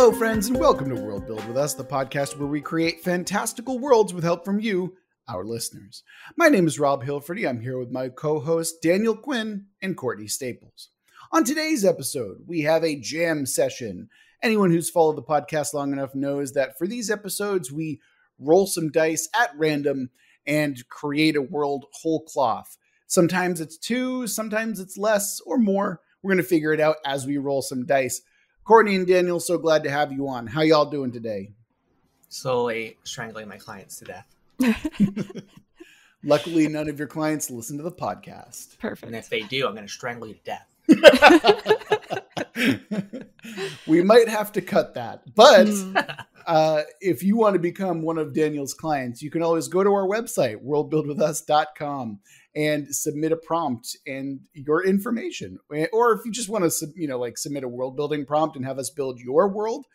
Hello, friends, and welcome to Worldbuild with Us, the podcast where we create fantastical worlds with help from you, our listeners. My name is Rob Hilferty. I'm here with my co-hosts Daniel Quinn and Courtney Staples. On today's episode, we have a jam session. Anyone who's followed the podcast long enough knows that for these episodes, we roll some dice at random and create a world whole cloth. Sometimes it's two, sometimes it's less or more. We're going to figure it out as we roll some dice. Courtney and Daniel, so glad to have you on. How y'all doing today? Slowly strangling my clients to death. Luckily, none of your clients listen to the podcast. Perfect. And if they do, I'm going to strangle you to death. We might have to cut that. But if you want to become one of Daniel's clients, you can always go to our website, worldbuildwithus.com, and submit a prompt and your information. Or if you just want to, submit a world building prompt and have us build your world,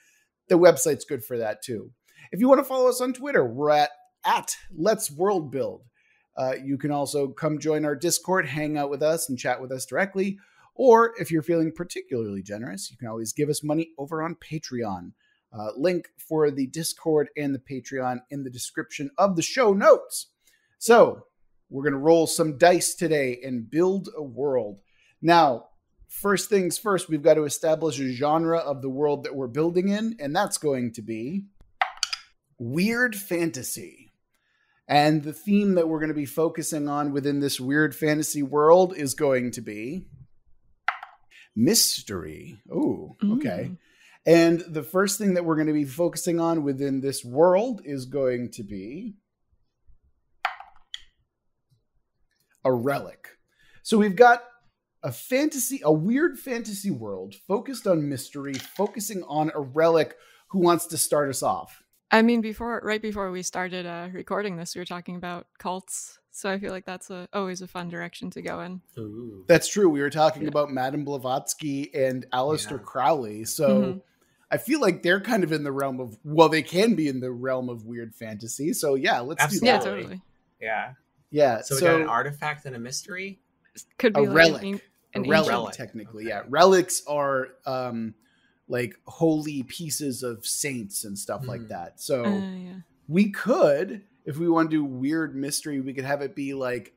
the website's good for that too. If you want to follow us on Twitter, we're at Let's World Build. You can also come join our Discord, hang out with us, and chat with us directly. Or if you're feeling particularly generous, you can always give us money over on Patreon. Link for the Discord and the Patreon in the description of the show notes. So we're going to roll some dice today and build a world. Now, first things first, we've got to establish a genre of the world that we're building in, and that's going to be weird fantasy. And the theme that we're going to be focusing on within this weird fantasy world is going to be mystery. Oh, okay. And the first thing that we're going to be focusing on within this world is going to be a relic. So we've got a weird fantasy world focused on mystery, focusing on a relic. Who wants to start us off? I mean, right before we started recording this, we were talking about cults. So I feel like that's always a fun direction to go in. Ooh. That's true. We were talking about Madame Blavatsky and Aleister Crowley. So I feel like they're kind of in the realm of, they can be in the realm of weird fantasy. So yeah, let's do that. Yeah, totally. Yeah. Yeah. So we got an artifact and a mystery? Could be a relic. An relic, technically. Okay. Yeah. Relics are like holy pieces of saints and stuff like that. So we could, if we want to do weird mystery, we could have it be like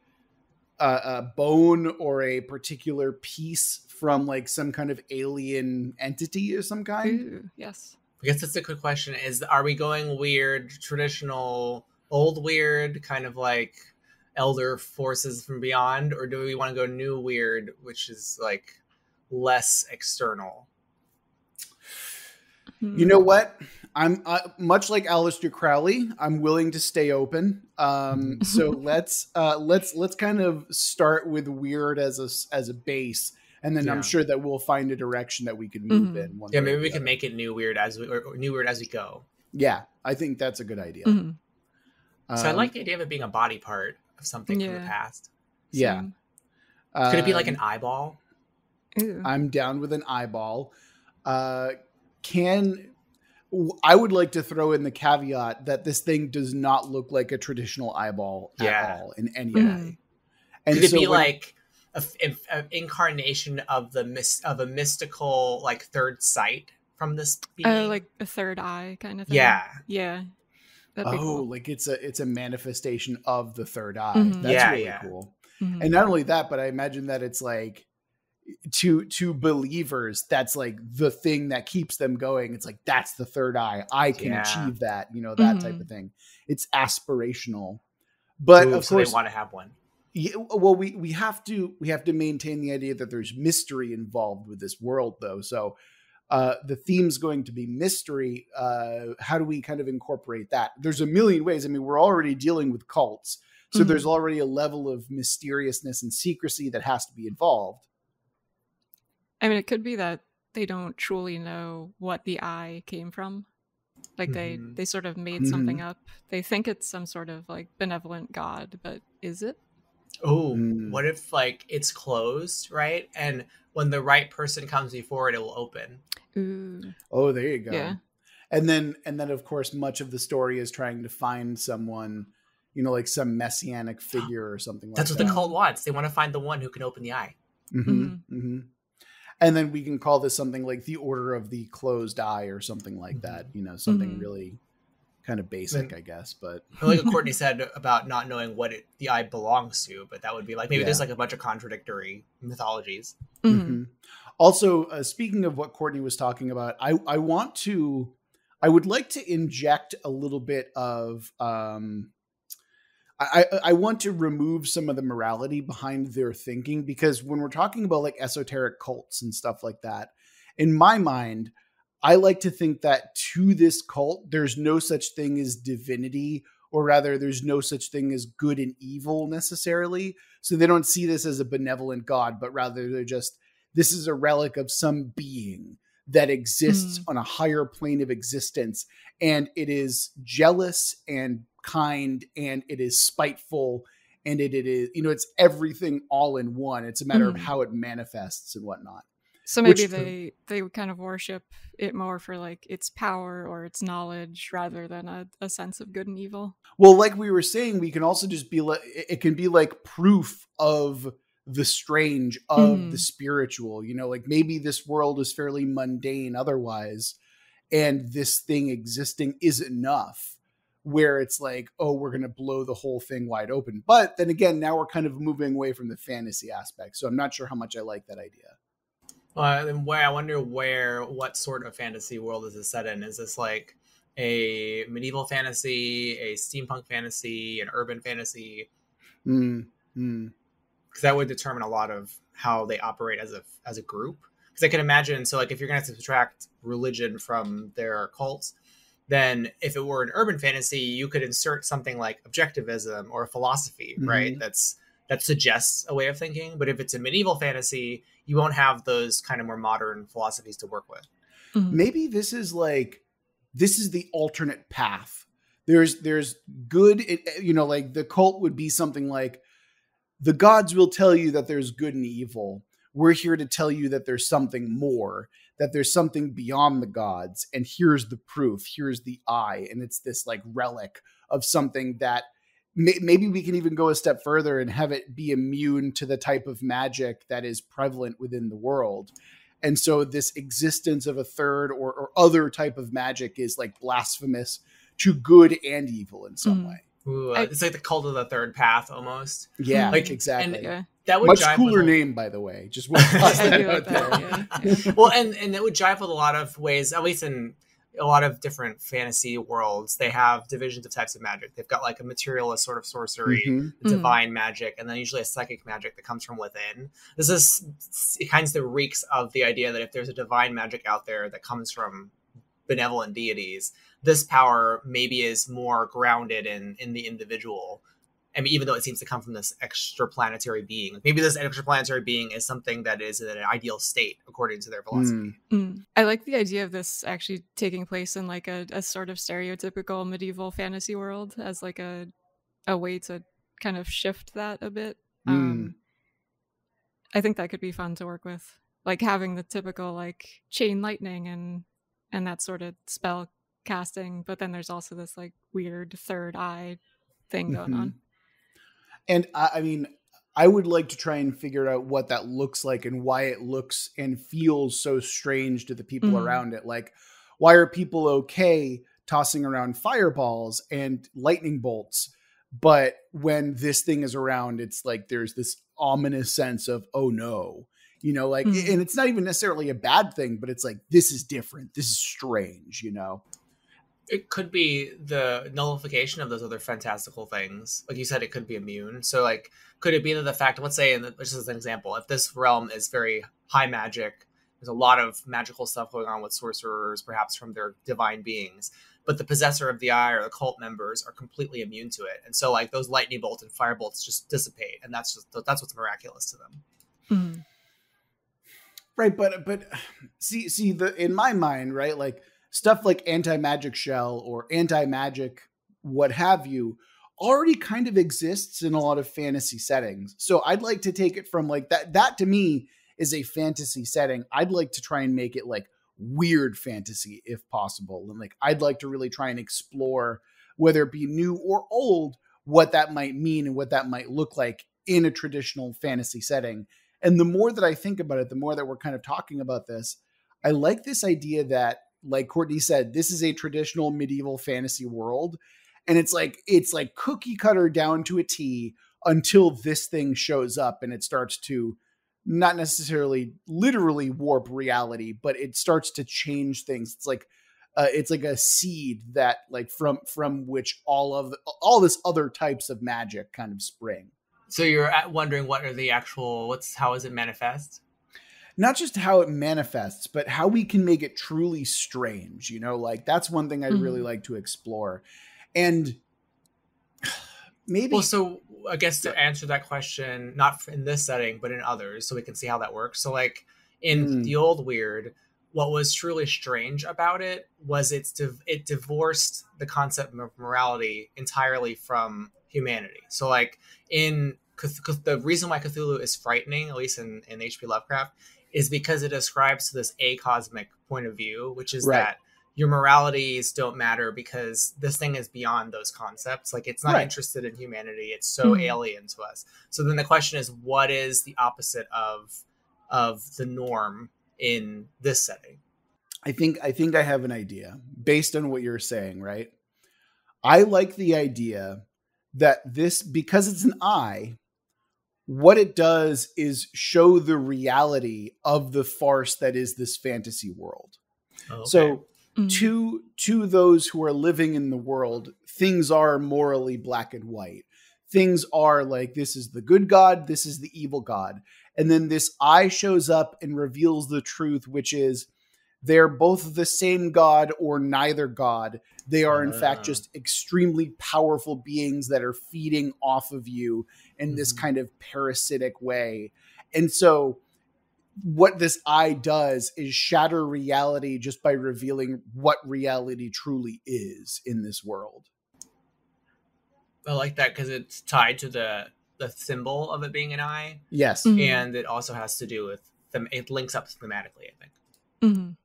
a bone or a particular piece from like some kind of alien entity of some kind. Ooh, yes. I guess that's a good question. Are we going weird, traditional, old weird, kind of like elder forces from beyond? Or do we want to go new weird, which is like less external? You know what? I'm much like Aleister Crowley. I'm willing to stay open. So let's kind of start with weird as a base, and then I'm sure that we'll find a direction that we can move in. Maybe we can make it new weird as we go. Yeah, I think that's a good idea. So I like the idea of it being a body part of something from the past. Yeah. Could it be like an eyeball? I'm down with an eyeball. I would like to throw in the caveat that this thing does not look like a traditional eyeball at all in any way. And could it be like an incarnation of a mystical like third sight from this being? Like a third eye kind of thing. Yeah. That'd be cool. Like it's a manifestation of the third eye. That's really cool. And not only that, but I imagine that it's like to believers, that's like the thing that keeps them going. It's like, that's the third eye. I can achieve that, that type of thing. It's aspirational, but of course they want to have one. Yeah, well, we have to maintain the idea that there's mystery involved with this world though. So the theme's going to be mystery. How do we kind of incorporate that? There's a million ways. I mean, we're already dealing with cults. So there's already a level of mysteriousness and secrecy that has to be involved. I mean, it could be that they don't truly know what the eye came from. Like they sort of made something up. They think it's some sort of like benevolent god, but is it? Oh, what if like it's closed, right? And when the right person comes before it, it will open. Ooh. Oh, there you go. Yeah. And then of course, much of the story is trying to find someone, like some messianic figure or something like that. That's what the cult wants. They want to find the one who can open the eye. And then we can call this something like the Order of the Closed Eye or something like that. You know, something really kind of basic, I guess. But like what Courtney said about not knowing what the eye belongs to, but that would be like maybe there's like a bunch of contradictory mythologies. Also, speaking of what Courtney was talking about, I would like to inject a little bit of I want to remove some of the morality behind their thinking, because when we're talking about like esoteric cults and stuff like that, in my mind, I like to think that to this cult, there's no such thing as divinity, or rather there's no such thing as good and evil necessarily. So they don't see this as a benevolent God, but rather they're just, this is a relic of some being that exists on a higher plane of existence. And it is jealous and kind, and it is spiteful, and it is, you know, it's everything all in one. It's a matter of how it manifests and whatnot. So maybe they kind of worship it more for like its power or its knowledge rather than a sense of good and evil. Well, like we were saying, we can also just be like, it can be like proof of the strange, of the spiritual, you know, like maybe this world is fairly mundane otherwise, and this thing existing is enough where it's like, oh, we're going to blow the whole thing wide open. But then again, now we're kind of moving away from the fantasy aspect. So I'm not sure how much I like that idea. I wonder what sort of fantasy world is this set in? Is this like a medieval fantasy, a steampunk fantasy, an urban fantasy? Because that would determine a lot of how they operate as a group. Because I can imagine, so like if you're going to subtract religion from their cults, then if it were an urban fantasy, you could insert something like objectivism or a philosophy, right? That suggests a way of thinking. But if it's a medieval fantasy, you won't have those kind of more modern philosophies to work with. Maybe this is the alternate path. There's good, you know, like the cult would be something like, the gods will tell you that there's good and evil. We're here to tell you that there's something more, that there's something beyond the gods. And here's the proof. Here's the eye. And it's this like relic of something that maybe we can even go a step further and have it be immune to the type of magic that is prevalent within the world. And so this existence of a third or other type of magic is like blasphemous to good and evil in some way. Ooh, it's like the cult of the third path almost. Yeah, like, exactly. And that would much cooler name, by the way. Just want to toss that out there. Well, and it would jive with a lot of ways, at least in a lot of different fantasy worlds. They have divisions of types of magic. They've got like a materialist sort of sorcery, divine magic, and then usually a psychic magic that comes from within. It kind of reeks of the idea that if there's a divine magic out there that comes from benevolent deities, this power maybe is more grounded in the individual. I mean, even though it seems to come from this extraplanetary being, maybe this extraplanetary being is something that is in an ideal state according to their philosophy. I like the idea of this actually taking place in like a sort of stereotypical medieval fantasy world as like a way to kind of shift that a bit. I think that could be fun to work with, like having the typical like chain lightning and that sort of spell casting, but then there's also this like weird third eye thing going on. And I mean, I would like to try and figure out what that looks like and why it looks and feels so strange to the people around it. Like, why are people okay tossing around fireballs and lightning bolts? But when this thing is around, it's like there's this ominous sense of, oh no, you know, like, and it's not even necessarily a bad thing, but it's like, this is different. This is strange, you know? It could be the nullification of those other fantastical things. Like you said, it could be immune. So like, could it be that the fact, let's say, just as an example, if this realm is very high magic, there's a lot of magical stuff going on with sorcerers, perhaps from their divine beings, but the possessor of the eye or the cult members are completely immune to it. And so like those lightning bolts and fire bolts just dissipate. And that's what's miraculous to them. Right. But see in my mind, right, like, stuff like anti-magic shell or anti-magic what have you already kind of exists in a lot of fantasy settings. So I'd like to take it from like that to me is a fantasy setting. I'd like to try and make it like weird fantasy if possible. And like, I'd like to really try and explore, whether it be new or old, what that might mean and what that might look like in a traditional fantasy setting. And the more that I think about it, the more that we're kind of talking about this, I like this idea that, like Courtney said, this is a traditional medieval fantasy world. And it's like cookie cutter down to a T until this thing shows up and it starts to not necessarily literally warp reality, but it starts to change things. It's like a seed that like from which all this other types of magic kind of spring. So you're wondering what are the actual, how does it manifest? Not just how it manifests, but how we can make it truly strange. You know, like that's one thing I'd really like to explore. And maybe. Well, so I guess to answer that question, not in this setting, but in others, so we can see how that works. So like in the old weird, what was truly strange about it was it divorced the concept of morality entirely from humanity. So like the reason why Cthulhu is frightening, at least in H.P. Lovecraft, is because it ascribes to this acosmic point of view, which is that your moralities don't matter because this thing is beyond those concepts. Like it's not interested in humanity. It's so alien to us. So then the question is, what is the opposite of the norm in this setting? I think I have an idea based on what you're saying, right? I like the idea that this, because it's an eye, what it does is show the reality of the farce that is this fantasy world. Okay. So to those who are living in the world, things are morally black and white. Things are like, this is the good God, this is the evil God. And then this eye shows up and reveals the truth, which is they're both the same God or neither God. They are, in fact, just extremely powerful beings that are feeding off of you in this kind of parasitic way. And so what this eye does is shatter reality just by revealing what reality truly is in this world. I like that because it's tied to the symbol of it being an eye. Yes. And it also has to do with it links up thematically, I think.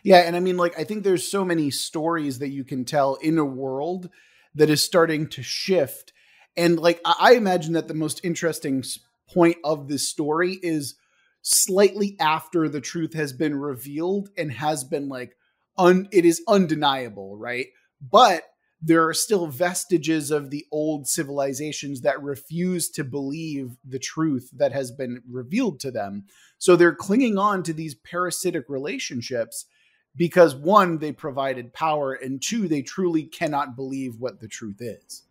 Yeah, and I mean, like, I think there's so many stories that you can tell in a world that is starting to shift. And like, I imagine that the most interesting point of this story is slightly after the truth has been revealed and has been like, it is undeniable, right? But there are still vestiges of the old civilizations that refuse to believe the truth that has been revealed to them. So they're clinging on to these parasitic relationships because, one, they provided power, and two, they truly cannot believe what the truth is.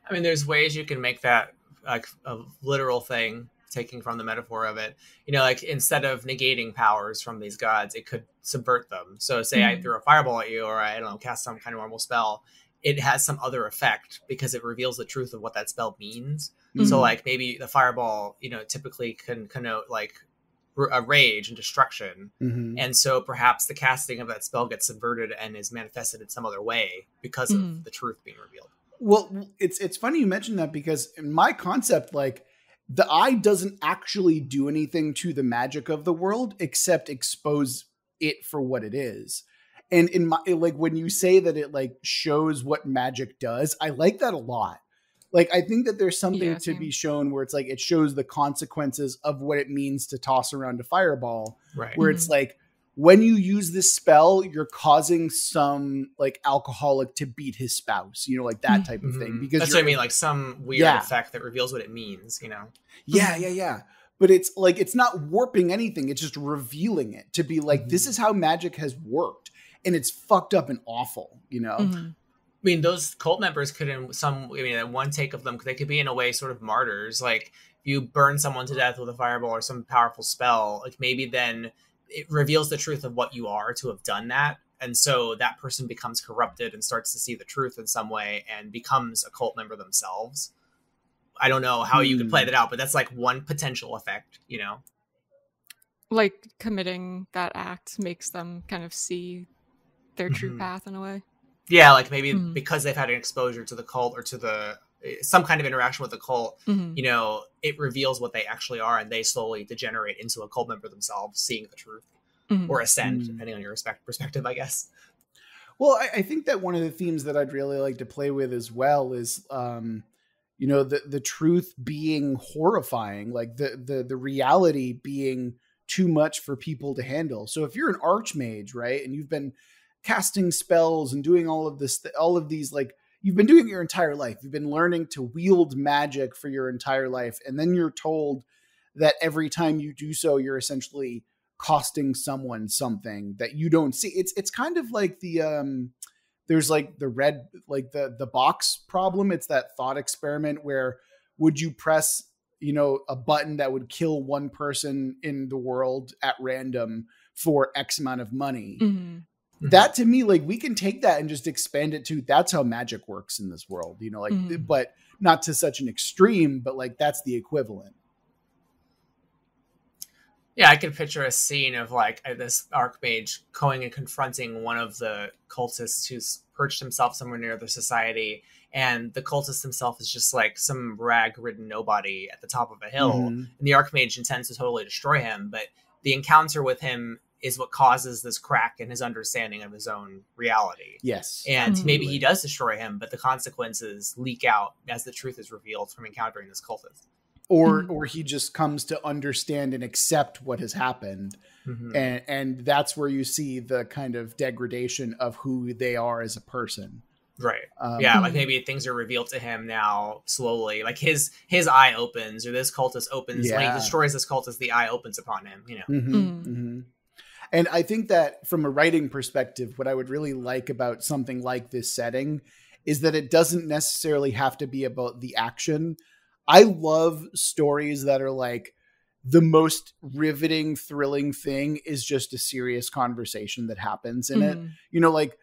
I mean, there's ways you can make that like a literal thing, taking from the metaphor of it. You know, like instead of negating powers from these gods, it could subvert them. So say I throw a fireball at you, or I don't know, cast some kind of normal spell, it has some other effect because it reveals the truth of what that spell means. So like maybe the fireball, you know, typically can connote like a rage and destruction. And so perhaps the casting of that spell gets subverted and is manifested in some other way because of the truth being revealed. Well, it's funny you mentioned that, because in my concept, like, the eye doesn't actually do anything to the magic of the world except expose it for what it is. And in my, like, when you say that it like shows what magic does, I like that a lot. Like, I think that there's something to be shown where it's like, it shows the consequences of what it means to toss around a fireball, right? Where it's like, when you use this spell, you're causing some like alcoholic to beat his spouse, you know, like that type of thing. Because that's what I mean, like some weird effect that reveals what it means, you know? Yeah. But it's like, it's not warping anything. It's just revealing it to be like, this is how magic has worked. And it's fucked up and awful, you know? I mean, those cult members could, in one take of them, they could be in a way sort of martyrs. Like, if you burn someone to death with a fireball or some powerful spell, like maybe then it reveals the truth of what you are to have done that. And so that person becomes corrupted and starts to see the truth in some way and becomes a cult member themselves. I don't know how you could play that out, but that's like one potential effect, you know? Like committing that act makes them kind of see their true path in a way. Yeah, like maybe because they've had an exposure to the cult or to some kind of interaction with the cult, you know, it reveals what they actually are, and they slowly degenerate into a cult member themselves, seeing the truth or ascend, depending on your perspective, I guess. Well, I think that one of the themes that I'd really like to play with as well is, you you know, the truth being horrifying, like the reality being too much for people to handle. So if you're an archmage, right, and you've been casting spells and doing all of this, all of these, like, you've been doing it your entire life. You've been learning to wield magic for your entire life. And then you're told that every time you do so, you're essentially costing someone something that you don't see. It's kind of like there's like the red, like the box problem. It's that thought experiment where would you press, you know, a button that would kill one person in the world at random for X amount of money. Mm-hmm. That to me, like, we can take that and just expand it to, that's how magic works in this world, you know, like, but not to such an extreme, but like, that's the equivalent. Yeah, I could picture a scene of like this archmage going and confronting one of the cultists who's perched himself somewhere near the society, and the cultist himself is just like some rag-ridden nobody at the top of a hill, and the archmage intends to totally destroy him, but the encounter with him is what causes this crack in his understanding of his own reality. Yes. And maybe he does destroy him, but the consequences leak out as the truth is revealed from encountering this cultist. Or he just comes to understand and accept what has happened. And that's where you see the kind of degradation of who they are as a person. Right. Yeah, like maybe things are revealed to him now slowly. Like his eye opens, or this cultist opens. Yeah. When he destroys this cultist, the eye opens upon him, you know. And I think that from a writing perspective, what I would really like about something like this setting is that it doesn't necessarily have to be about the action. I love stories that are like the most riveting, thrilling thing is just a serious conversation that happens in it. You know, like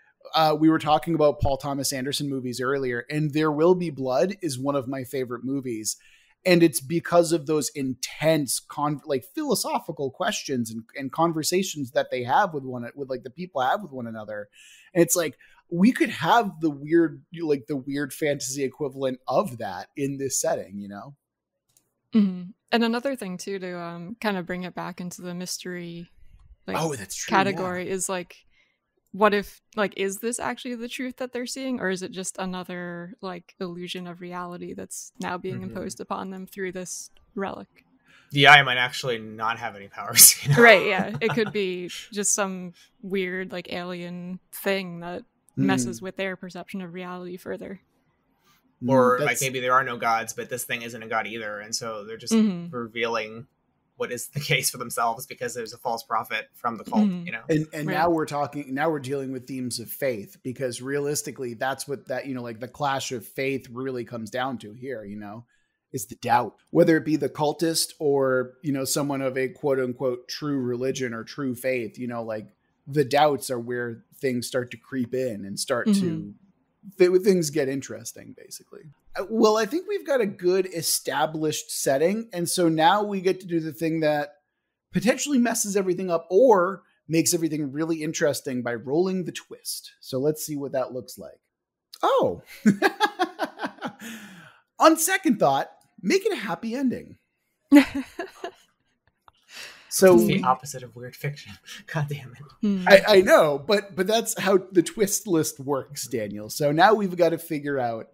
we were talking about Paul Thomas Anderson movies earlier, and There Will Be Blood is one of my favorite movies. And it's because of those intense, like philosophical questions and conversations that they have with like the people have with one another. And it's like, we could have the weird fantasy equivalent of that in this setting, you know? And another thing too, to kind of bring it back into the mystery, like, that's true, category is like, what if, like, is this actually the truth that they're seeing, or is it just another like illusion of reality that's now being imposed upon them through this relic? The eye might actually not have any powers, you know? Right? Yeah, it could be just some weird like alien thing that messes with their perception of reality further. Or like maybe there are no gods, but this thing isn't a god either, and so they're just revealing what is the case for themselves because there's a false prophet from the cult, you know? And now we're dealing with themes of faith, because realistically, that's what that, you know, like the clash of faith really comes down to here, you know, is the doubt, whether it be the cultist or, you know, someone of a quote unquote true religion or true faith, you know, like the doubts are where things start to creep in and start to things get interesting, basically. Well, I think we've got a good established setting. And so now we get to do the thing that potentially messes everything up or makes everything really interesting by rolling the twist. So let's see what that looks like. Oh, on second thought, make it a happy ending. So it's the opposite of weird fiction. God damn it. I know, but that's how the twist list works, Daniel. So now we've got to figure out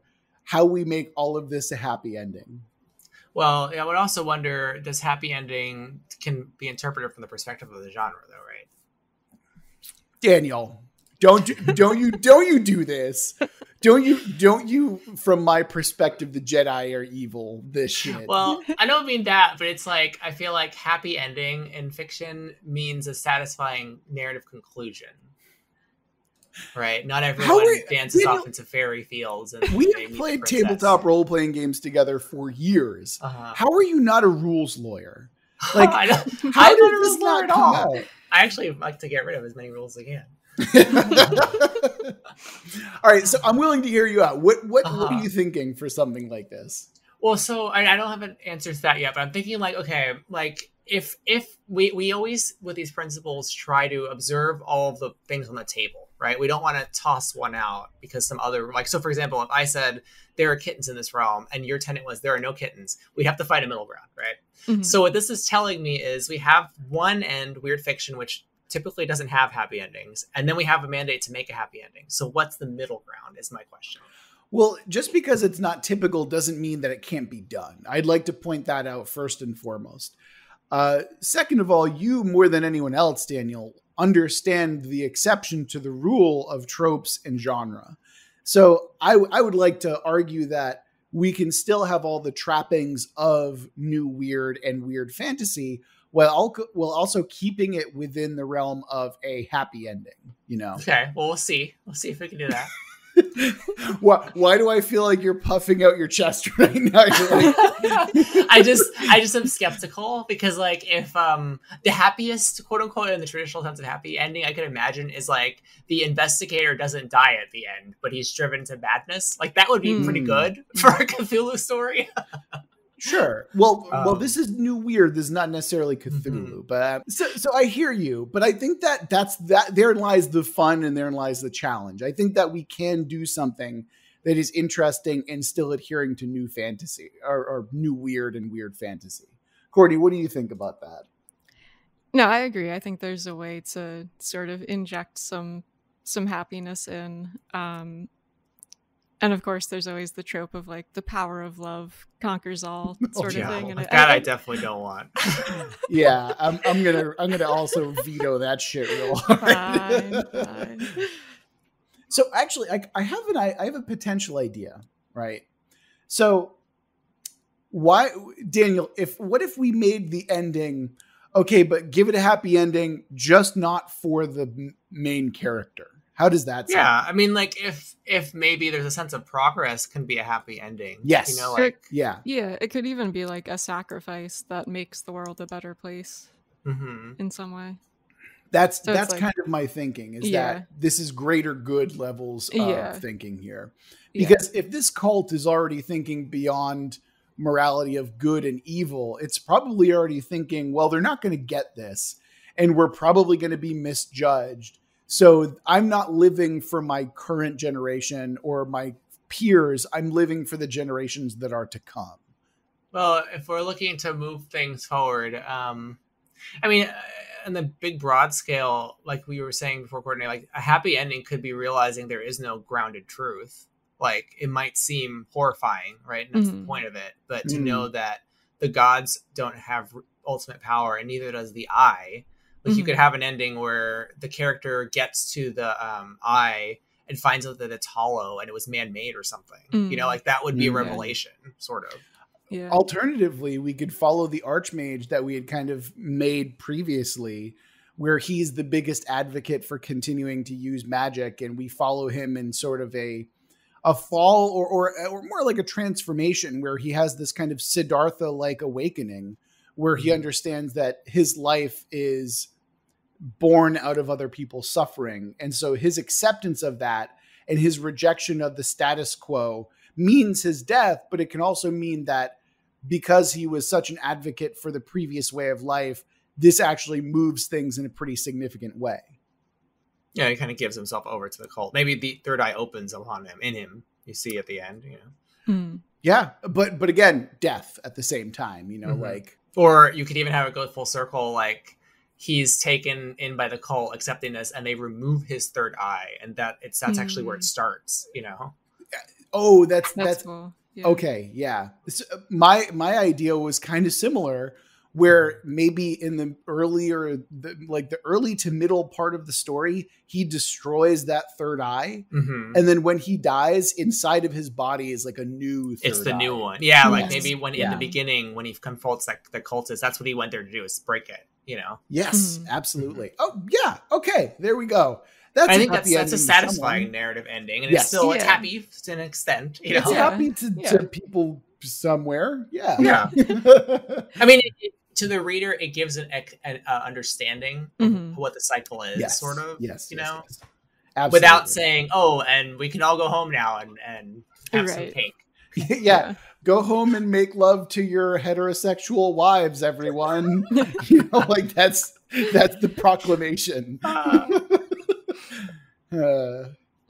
how we make all of this a happy ending. Well, I would also wonder, does happy ending can be interpreted from the perspective of the genre, though, right? Daniel, don't you do this. Don't you, from my perspective, the Jedi are evil, this shit. Well, I don't mean that, but it's like, I feel like happy ending in fiction means a satisfying narrative conclusion. Right? Not everyone dances off into fairy fields. And we have played tabletop role-playing games together for years. How are you not a rules lawyer? Like, how did this not come out? I actually like to get rid of as many rules as I can. All right, so I'm willing to hear you out. What are you thinking for something like this? Well, so I don't have an answer to that yet, but I'm thinking like, okay, like if we always with these principles try to observe all of the things on the table, right? We don't want to toss one out because some other, like, so for example, if I said there are kittens in this realm and your tenet was there are no kittens, we'd have to find a middle ground, right? So what this is telling me is we have one end, weird fiction, which typically doesn't have happy endings, and then we have a mandate to make a happy ending. So what's the middle ground is my question. Well, just because it's not typical doesn't mean that it can't be done. I'd like to point that out first and foremost. Second of all, you more than anyone else, Daniel, understand the exception to the rule of tropes and genre. So I would like to argue that we can still have all the trappings of new weird and weird fantasy while also keeping it within the realm of a happy ending, you know? Okay, well, we'll see. We'll see if we can do that. Why do I feel like you're puffing out your chest right now? Like... I just am skeptical because like if the happiest quote unquote in the traditional sense of happy ending I could imagine is like the investigator doesn't die at the end, but he's driven to madness. Like that would be pretty good for a Cthulhu story. Sure. Well, this is new weird. This is not necessarily Cthulhu, but so I hear you. But I think that therein lies the fun and therein lies the challenge. I think that we can do something that is interesting and still adhering to new fantasy or new weird and weird fantasy. Courtney, what do you think about that? No, I agree. I think there's a way to sort of inject some happiness in. And of course, there's always the trope of like the power of love conquers all sort of thing. And I definitely don't want. Yeah, I'm gonna also veto that shit real hard. Fine. So actually, I have a potential idea, right? So why, Daniel? What if we made the ending okay, but give it a happy ending, just not for the main character? How does that sound? Yeah, I mean, like if maybe there's a sense of progress can be a happy ending. Yes. You know, like yeah, it could even be like a sacrifice that makes the world a better place in some way. That's like, kind of my thinking is that this is greater good levels of thinking here. Because if this cult is already thinking beyond morality of good and evil, it's probably already thinking, well, they're not going to get this and we're probably going to be misjudged. So I'm not living for my current generation or my peers. I'm living for the generations that are to come. Well, if we're looking to move things forward, I mean, on the big broad scale, like we were saying before, Courtney, like a happy ending could be realizing there is no grounded truth. Like it might seem horrifying, right? And that's the point of it. But to know that the gods don't have ultimate power and neither does the eye. Like you could have an ending where the character gets to the eye and finds out that it's hollow and it was man-made or something. You know, like that would be a revelation, sort of. Yeah. Alternatively, we could follow the Archmage that we had kind of made previously, where he's the biggest advocate for continuing to use magic, and we follow him in sort of a fall or more like a transformation where he has this kind of Siddhartha-like awakening where he understands that his life is born out of other people's suffering. And so his acceptance of that and his rejection of the status quo means his death, but it can also mean that because he was such an advocate for the previous way of life, this actually moves things in a pretty significant way. Yeah, he kind of gives himself over to the cult. Maybe the third eye opens upon him, in him, you see at the end, you know. Yeah, but again, death at the same time, you know, like... Or you could even have it go full circle, like he's taken in by the cult, accepting this, and they remove his third eye, and that's actually where it starts, you know. Oh, that's cool. Yeah. Okay. Yeah. So my idea was kind of similar, where maybe in the early to middle part of the story, he destroys that third eye. And then when he dies, inside of his body is like a new third It's the eye. new one. Yeah. Like maybe when in the beginning, when he confronts the cultist, that's what he went there to do, is break it, you know? Yes, absolutely. Oh yeah. Okay. There we go. I think that's a satisfying narrative ending, and it's still it's happy to an extent. You know? It's happy to people somewhere. Yeah. Yeah. I mean, to the reader, it gives an understanding of what the cycle is, sort of. Yes. You know, without saying, "Oh, and we can all go home now and have some cake." Yeah. Go home and make love to your heterosexual wives, everyone. You know, like that's the proclamation.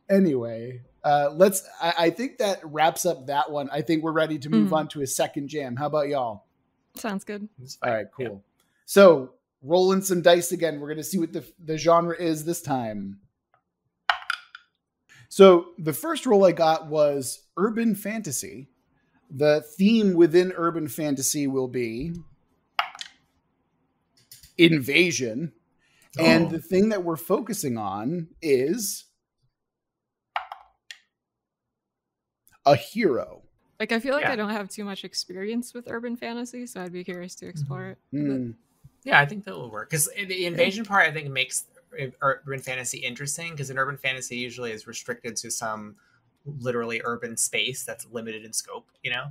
Anyway, I think that wraps up that one. I think we're ready to move on to a second jam. How about y'all? Sounds good. All right, cool. Yeah. So rolling some dice again. We're going to see what the genre is this time. So the first role I got was urban fantasy. The theme within urban fantasy will be invasion. And the thing that we're focusing on is a hero. Like, I feel like I don't have too much experience with urban fantasy, so I'd be curious to explore it. Yeah, I think that will work. Because the invasion part, I think, makes urban fantasy interesting. Because in urban fantasy, usually is restricted to some literally urban space that's limited in scope, you know?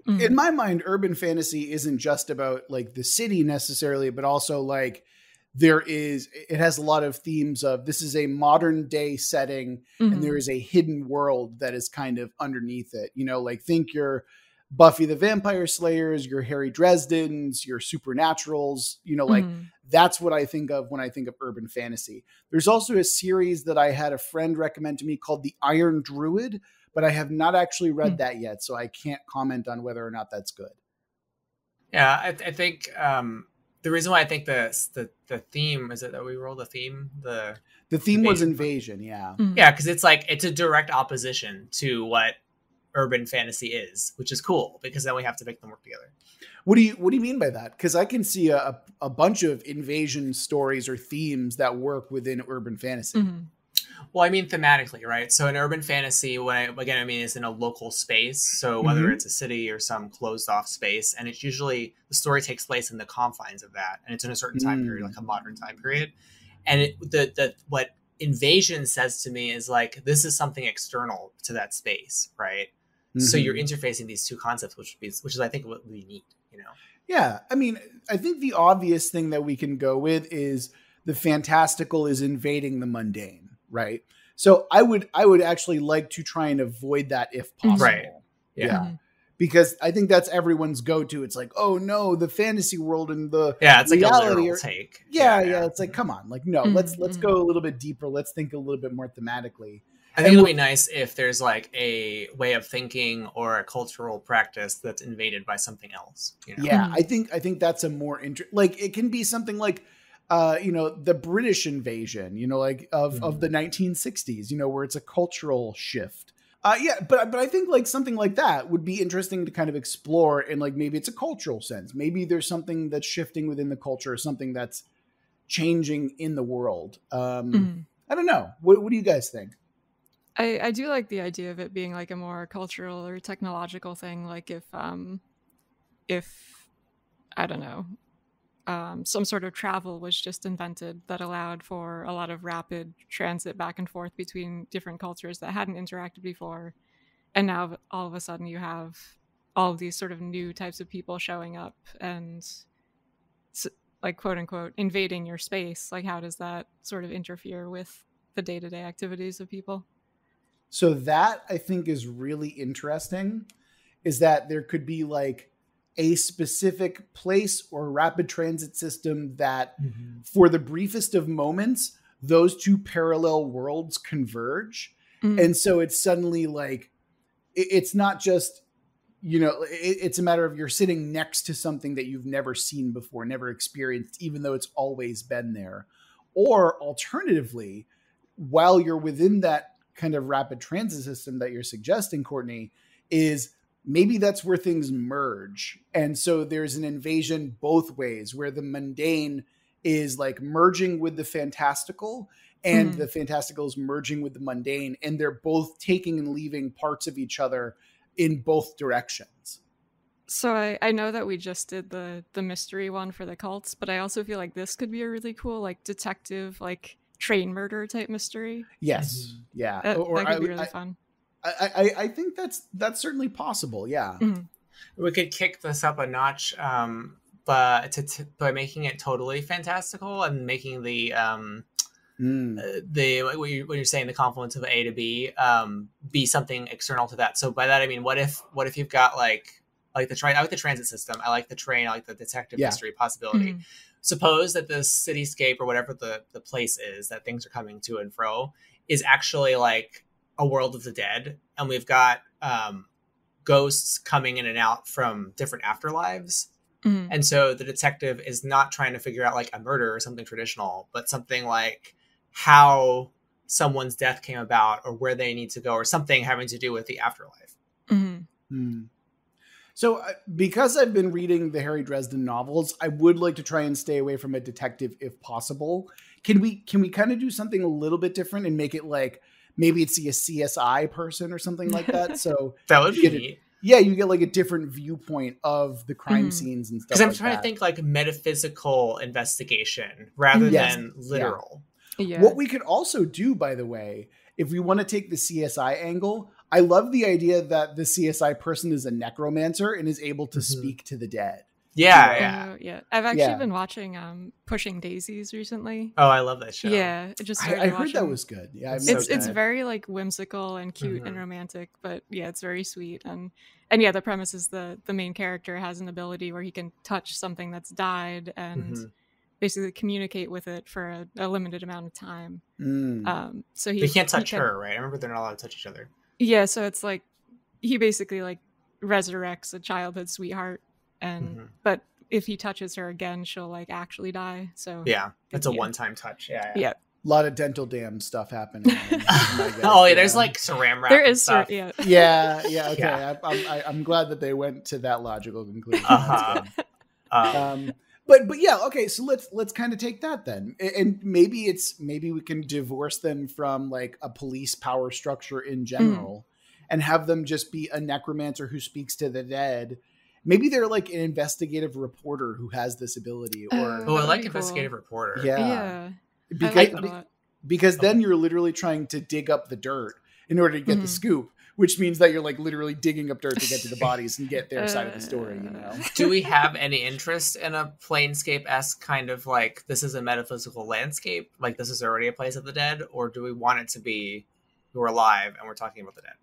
In my mind, urban fantasy isn't just about like the city necessarily, but also like it has a lot of themes of this is a modern day setting and there is a hidden world that is kind of underneath it. You know, like think your Buffy the Vampire Slayers, your Harry Dresdens, your Supernaturals, you know, like that's what I think of when I think of urban fantasy. There's also a series that I had a friend recommend to me called The Iron Druid, but I have not actually read that yet, so I can't comment on whether or not that's good. Yeah, I think the reason why I think the theme is it that we rolled a theme. The theme was invasion, yeah, yeah, because it's like it's a direct opposition to what urban fantasy is, which is cool because then we have to make them work together. What do you mean by that? Because I can see a bunch of invasion stories or themes that work within urban fantasy. Well, I mean thematically, right? So in urban fantasy, I mean is in a local space. So whether it's a city or some closed off space, and it's usually the story takes place in the confines of that, and it's in a certain time period, like a modern time period. And what invasion says to me is like this is something external to that space, right? So you're interfacing these two concepts, which is I think what we need, you know? Yeah, I mean, I think the obvious thing that we can go with is the fantastical is invading the mundane. Right. So I would actually like to try and avoid that if possible. Right. Yeah. Because I think that's everyone's go-to. It's like, oh no, the fantasy world and the it's like a literal take. Yeah. It's like, come on, like no, let's go a little bit deeper. Let's think a little bit more thematically. I think it'll be nice if there's like a way of thinking or a cultural practice that's invaded by something else. You know? Yeah, I think that's a more like it can be something like the British invasion, like of the 1960s, where it's a cultural shift. But I think like something like that would be interesting to kind of explore, and like maybe it's a cultural sense. Maybe there's something that's shifting within the culture, or something that's changing in the world. I don't know. What do you guys think? I do like the idea of it being like a more cultural or technological thing. Like if I don't know, some sort of travel was just invented that allowed for a lot of rapid transit back and forth between different cultures that hadn't interacted before. And now all of a sudden you have all of these sort of new types of people showing up and like quote unquote invading your space. Like how does that sort of interfere with the day-to-day activities of people? So that I think is really interesting, is that there could be like a specific place or rapid transit system that for the briefest of moments, those two parallel worlds converge. And so it's suddenly like, it's not just, it's a matter of you're sitting next to something that you've never seen before, never experienced, even though it's always been there. Or alternatively, while you're within that kind of rapid transit system that you're suggesting, Courtney, is maybe that's where things merge. And so there's an invasion both ways, where the mundane is like merging with the fantastical, and the fantastical is merging with the mundane, and they're both taking and leaving parts of each other in both directions. So I know that we just did the mystery one for the cults, but I also feel like this could be a really cool like detective, like train murder type mystery. Yes. Yeah. That could be really fun. I think that's certainly possible. Yeah. We could kick this up a notch, but by making it totally fantastical and making the what you're saying, the confluence of A to B, be something external to that. So by that I mean, what if you've got like the train? I like the transit system. I like the train. I like the detective mystery possibility. Suppose that the cityscape or whatever the place is that things are coming to and fro is actually like a world of the dead, and we've got ghosts coming in and out from different afterlives. And so the detective is not trying to figure out like a murder or something traditional, but something like how someone's death came about or where they need to go or something having to do with the afterlife. So because I've been reading the Harry Dresden novels, I would like to try and stay away from a detective if possible. Can we kind of do something a little bit different and make it like maybe it's a CSI person or something like that? So that would be neat. You get like a different viewpoint of the crime scenes and stuff. Because I'm trying to think like metaphysical investigation rather than literal. Yeah. What we could also do, by the way, if we want to take the CSI angle, I love the idea that the CSI person is a necromancer and is able to speak to the dead. Yeah. I've actually been watching Pushing Daisies recently. Oh, I love that show. Yeah, I heard that was good. Yeah, it's very like whimsical and cute and romantic, but yeah, it's very sweet and yeah, the premise is the main character has an ability where he can touch something that's died and basically communicate with it for a limited amount of time. So they can't touch her, right? I remember they're not allowed to touch each other. Yeah, so it's like he basically like resurrects a childhood sweetheart. And but if he touches her again, she'll like actually die. So it's a one-time touch. Yeah. A lot of dental dam stuff happening. There's like saran wrap. There is stuff. Okay. Yeah. I'm glad that they went to that logical conclusion. But yeah, okay. So let's kind of take that then, and maybe we can divorce them from like a police power structure in general, and have them just be a necromancer who speaks to the dead. Maybe they're like an investigative reporter who has this ability. Or I like investigative reporter. Yeah. Because because then you're literally trying to dig up the dirt in order to get the scoop, which means that you're like literally digging up dirt to get to the bodies and get their side of the story. You know? Do we have any interest in a Planescape-esque kind of like this is a metaphysical landscape, like this is already a place of the dead, or do we want it to be we're alive and we're talking about the dead?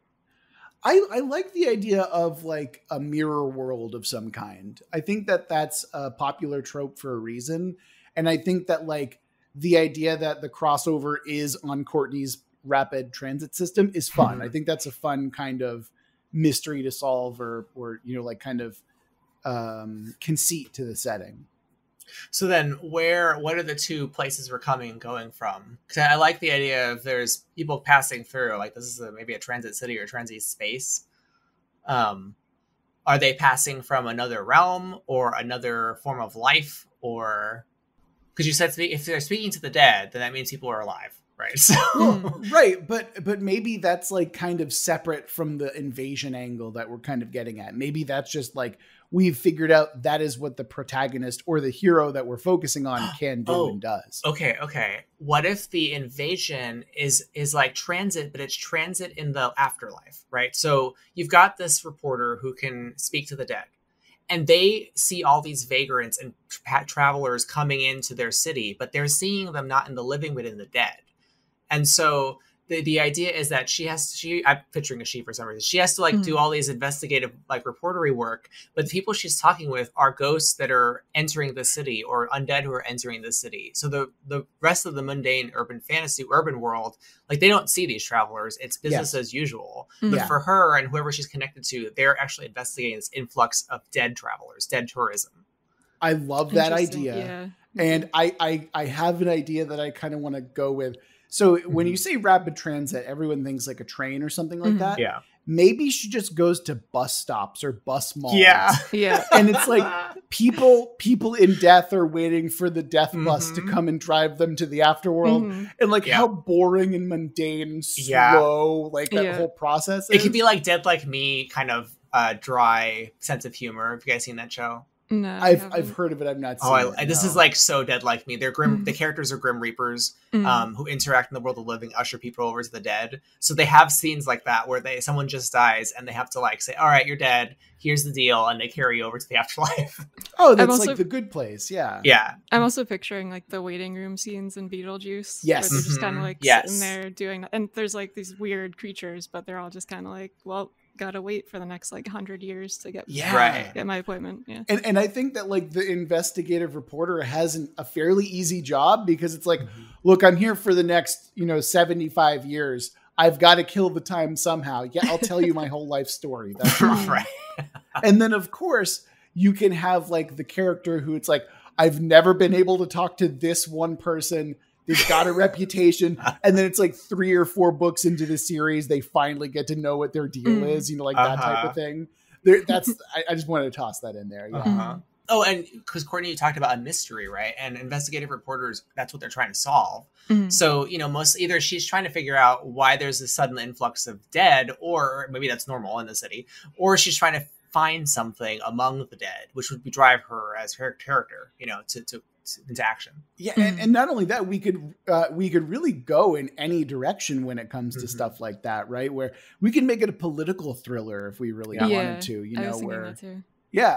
I like the idea of like a mirror world of some kind. I think that that's a popular trope for a reason. And I think that like the idea that the crossover is on Courtney's rapid transit system is fun. I think that's a fun kind of mystery to solve or you know, like kind of conceit to the setting. So then what are the two places we're coming and going from? Because I like the idea of there's people passing through, like this is maybe a transit city or transit space. Are they passing from another realm or another form of life? Or because you said if they're speaking to the dead, then that means people are alive, right? So right, but maybe that's like kind of separate from the invasion angle that we're kind of getting at. Maybe that's just like we've figured out that is what the protagonist or the hero that we're focusing on can do and does. Okay. What if the invasion is like transit, but it's transit in the afterlife, right? So you've got this reporter who can speak to the dead, and they see all these vagrants and travelers coming into their city, but they're seeing them not in the living, but in the dead. And so the idea is that I'm picturing a she for some reason. She has to like do all these investigative like reportery work, but the people she's talking with are ghosts that are entering the city or undead who are entering the city. So the rest of the mundane urban world, like they don't see these travelers. It's business as usual. But for her and whoever she's connected to, they're actually investigating this influx of dead travelers, dead tourism. I love that idea. Yeah. And I have an idea that I kind of want to go with. So when you say rapid transit, everyone thinks like a train or something like that. Yeah. Maybe she just goes to bus stops or bus malls. Yeah. And it's like people in death are waiting for the death bus to come and drive them to the afterworld. And like how boring and mundane and slow like that whole process is. It could be like Dead Like Me kind of dry sense of humor. Have you guys seen that show? No, I've heard of it. I've not seen it. This is like so Dead Like Me. They're grim. The characters are grim reapers who interact in the world of the living, usher people over to the dead. So they have scenes like that where someone just dies and they have to like say, "All right, you're dead. Here's the deal," and they carry you over to the afterlife. Oh, that's like The Good Place. Yeah. I'm also picturing like the waiting room scenes in Beetlejuice. Yes. Where they're just kind of like sitting there doing that, and there's like these weird creatures, but they're all just kind of like, well, gotta wait for the next like 100 years to get my appointment. And I think that like the investigative reporter has a fairly easy job because it's like, look, I'm here for the next 75 years. I've got to kill the time somehow. I'll tell you my whole life story. That's fine. Right. And then of course you can have like the character who it's like, I've never been able to talk to this one person. They've got a reputation. And then it's like 3 or 4 books into the series, they finally get to know what their deal is, you know, like that type of thing. I just wanted to toss that in there. Yeah. Oh, and because Courtney, you talked about a mystery, right? And investigative reporters, that's what they're trying to solve. So, you know, either she's trying to figure out why there's a sudden influx of dead, or maybe that's normal in the city, or she's trying to find something among the dead, which would drive her as her character, you know, into action. Yeah, and not only that, we could really go in any direction when it comes to stuff like that, right? Where we can make it a political thriller if we really wanted to, you know, where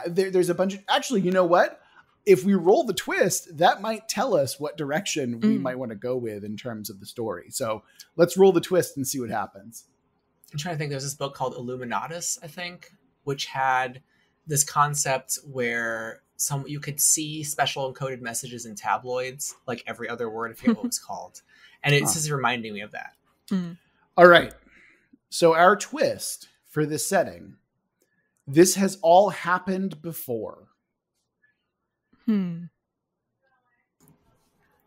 there's a bunch of, actually, you know what? If we roll the twist, that might tell us what direction we might want to go with in terms of the story. So let's roll the twist and see what happens. I'm trying to think. There's this book called Illuminatus, I think, which had this concept where you could see special encoded messages in tabloids, like every other word, I forget what it was called. And it's just reminding me of that. All right. So our twist for this setting, this has all happened before. I mean,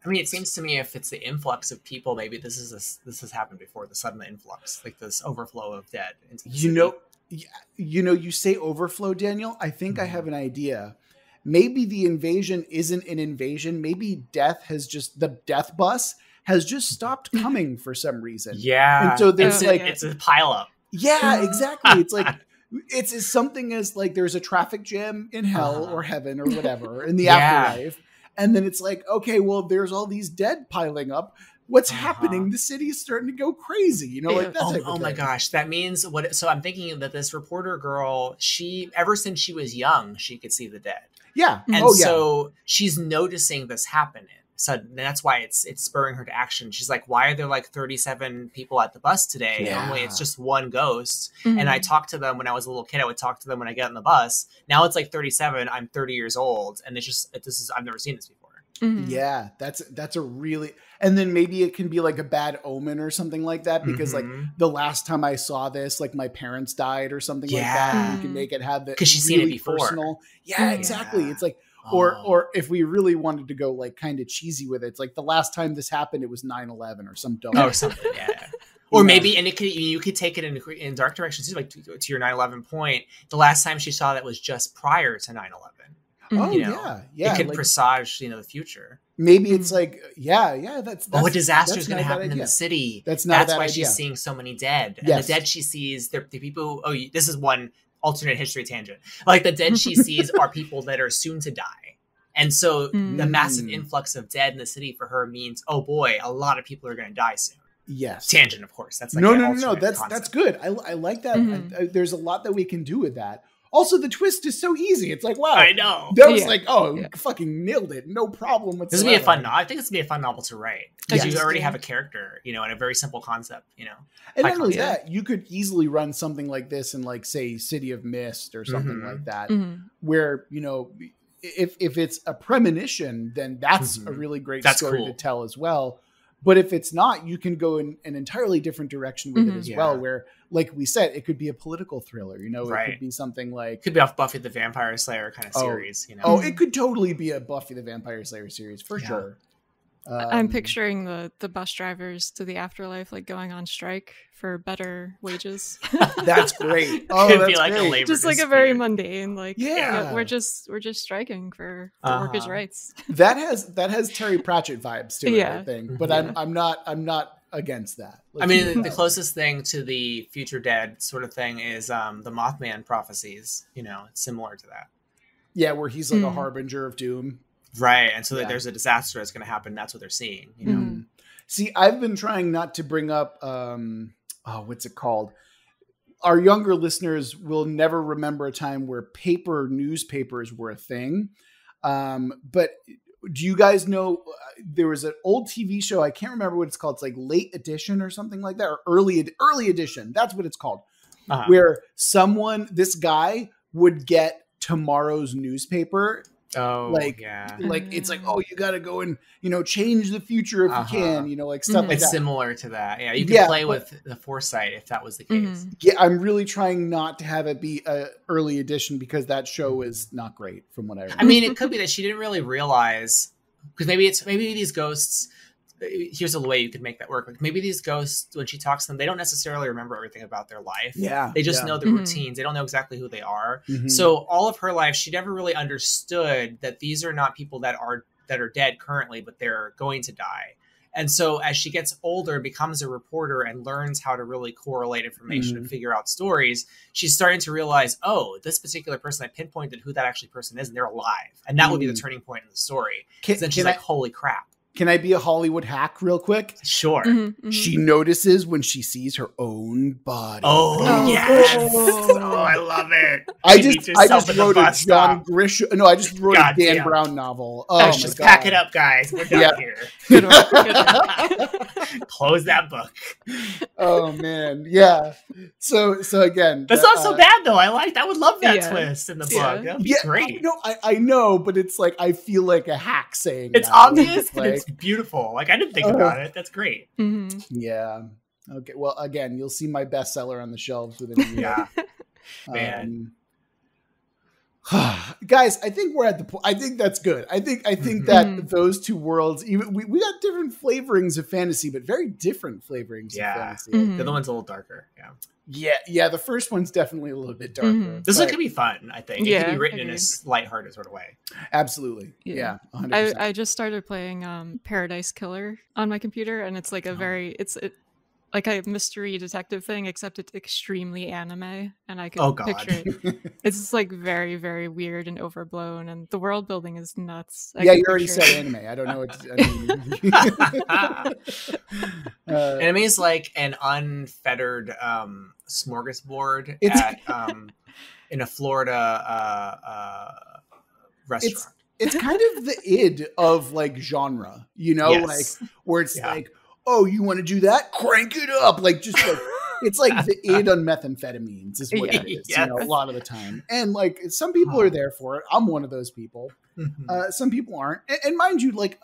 it seems to me if it's the influx of people, maybe this has happened before, the sudden influx, like this overflow of dead into the city. You say overflow, Daniel. I think I have an idea. Maybe the invasion isn't an invasion. Maybe the death bus has just stopped coming for some reason. Yeah. And so there's it's a pile up. Yeah, exactly. It's like, it's something as like there's a traffic jam in hell or heaven or whatever in the afterlife. And then it's like, okay, well, there's all these dead piling up. What's happening? The city's starting to go crazy, you know, like that type of thing. My gosh. That means so I'm thinking that this reporter girl, ever since she was young, she could see the dead. Yeah. And so she's noticing this happening. So that's why it's spurring her to action. She's like, why are there like 37 people at the bus today? Yeah. Normally it's just one ghost. And I talked to them when I was a little kid. I would talk to them when I get on the bus. Now it's like 37. I'm 30 years old. And I've never seen this before. Yeah, that's a really, and then maybe it can be like a bad omen or something like that, because like the last time I saw this, like my parents died or something like that. And you can make it have that because she's really seen it before. Personal. Yeah, exactly. It's like, or if we really wanted to go like kind of cheesy with it, it's like the last time this happened, it was 9/11 or some dumb or something. Yeah. Or maybe, and you could take it in dark directions too, like to your 9/11 point. The last time she saw that was just prior to 9/11. Oh, yeah. It could presage, the future. Maybe it's like, that's a disaster is going to happen in the city. That's why she's seeing so many dead. And the dead she sees, the people. Oh, this is one alternate history tangent. Like the dead she sees are people that are soon to die, and so the massive influx of dead in the city for her means, oh boy, a lot of people are going to die soon. Yes. Tangent, of course. That's like no. That's good. I like that. There's a lot that we can do with that. Also, the twist is so easy. It's like, wow. I know. That was fucking nailed it. No problem whatsoever. This would be a fun novel. I think this would be a fun novel to write. Because you already have a character, and a very simple concept, And not only that, you could easily run something like this in, like, say, City of Mist or something like that, where, if it's a premonition, then that's a really great story to tell as well. But if it's not, you can go in an entirely different direction with it as well, where, like we said, it could be a political thriller, It could be something like... Could be off Buffy the Vampire Slayer kind of series, Oh, it could totally be a Buffy the Vampire Slayer series, for sure. I'm picturing the bus drivers to the afterlife, like, going on strike for better wages. That's great. Oh, could that's be like great. a labor just like dispute. a very mundane, like, we're just striking for workers' rights. That has Terry Pratchett vibes to it, I think. But I'm not against that. I mean, the closest thing to the future dead sort of thing is the Mothman prophecies. It's similar to that. Yeah, where he's like a harbinger of doom. Right, and so that there's a disaster that's going to happen. That's what they're seeing. See, I've been trying not to bring up, what's it called? Our younger listeners will never remember a time where newspapers were a thing. But do you guys know there was an old TV show? I can't remember what it's called. It's like Late Edition or something like that, or Early Edition. That's what it's called. Where this guy would get tomorrow's newspaper. Oh, like it's like, oh, you got to go and change the future if you can, like stuff like that. It's similar to that. Yeah, you could play with the foresight if that was the case. Yeah, I'm really trying not to have it be a early edition because that show is not great from what I remember. I mean, it could be that she didn't really realize, because maybe these ghosts here's a way you could make that work. Like maybe these ghosts, when she talks to them, they don't necessarily remember everything about their life. Yeah. They just know the routines. They don't know exactly who they are. So all of her life, she never really understood that these are not people that are dead currently, but they're going to die. And so as she gets older, becomes a reporter and learns how to really correlate information and figure out stories, she's starting to realize, oh, this particular person, I pinpointed who that actually person is, and they're alive. And that would be the turning point in the story. Then she's like, holy crap. Can I be a Hollywood hack real quick? Sure. She notices when she sees her own body. Oh, yes. Oh, I love it. I just wrote a John Grisham. No, I just wrote a Dan Brown novel. Oh, let's just pack it up, guys. We're done here. Good one. Good one. Close that book. Oh man, yeah. So again, that's not so bad though. I would love that twist in the book. That would be great. No, I know, but it's like I feel like a hack saying it's that. Obvious, but like, it's beautiful. Like I didn't think about it. That's great. Yeah. Okay. Well, again, you'll see my bestseller on the shelves within a year. Man. Guys, I think we're at the point. I think that's good. I think that those two worlds, even we got different flavorings of fantasy, but very different flavorings of fantasy. The other one's a little darker. Yeah. The first one's definitely a little bit darker. This one could be fun, I think. It could be written in a lighthearted sort of way. Absolutely. Yeah. 100%. I just started playing Paradise Killer on my computer, and it's like like a mystery detective thing, except it's extremely anime, and I can picture it. It's just like very, very weird and overblown, and the world building is nuts. You already said anime. I don't know what anime is like an unfettered smorgasbord in a Florida restaurant. It's kind of the id of like genre, like where it's like, oh, you want to do that? Crank it up. Like, just like, it's like the id on methamphetamines is what it is, a lot of the time. And like, some people are there for it. I'm one of those people. Some people aren't. And mind you, like,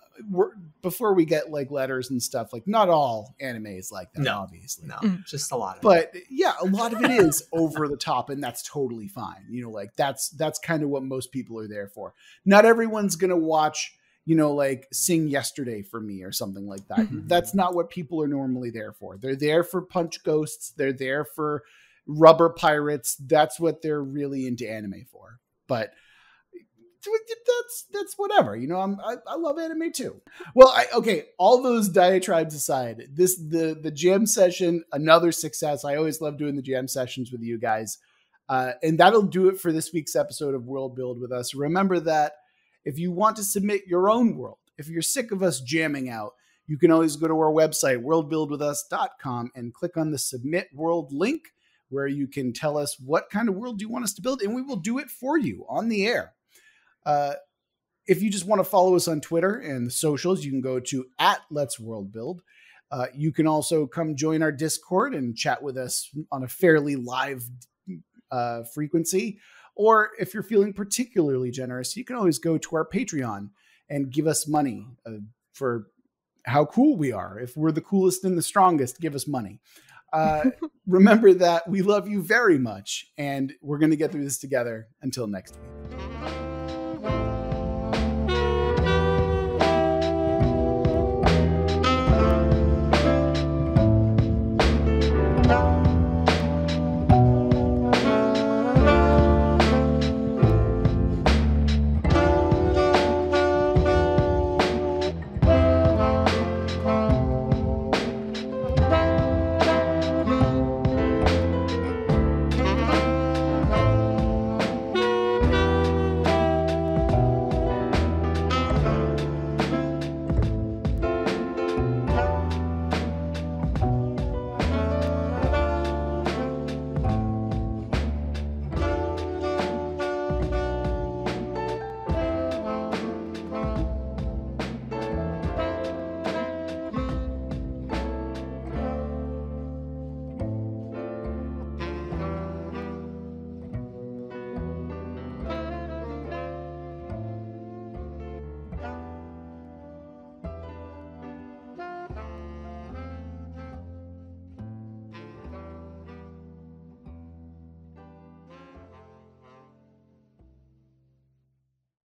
before we get like letters and stuff, like not all anime is like that, obviously. No, just a lot of it. But yeah, a lot of it is over the top, and that's totally fine. Like that's kind of what most people are there for. Not everyone's going to watch like Sing Yesterday for Me or something like that. That's not what people are normally there for. They're there for punch ghosts. They're there for rubber pirates. That's what they're really into anime for. But that's whatever. I love anime too. Well, all those diatribes aside, the jam session, another success. I always love doing the jam sessions with you guys. And that'll do it for this week's episode of World Build with us. Remember that if you want to submit your own world, if you're sick of us jamming out, you can always go to our website, worldbuildwithus.com, and click on the Submit World link, where you can tell us what kind of world you want us to build, and we will do it for you on the air. If you just want to follow us on Twitter and the socials, you can go to @Let'sWorldBuild. You can also come join our Discord and chat with us on a fairly live frequency. Or if you're feeling particularly generous, you can always go to our Patreon and give us money for how cool we are. If we're the coolest and the strongest, give us money. Remember that we love you very much, and we're going to get through this together. Until next week.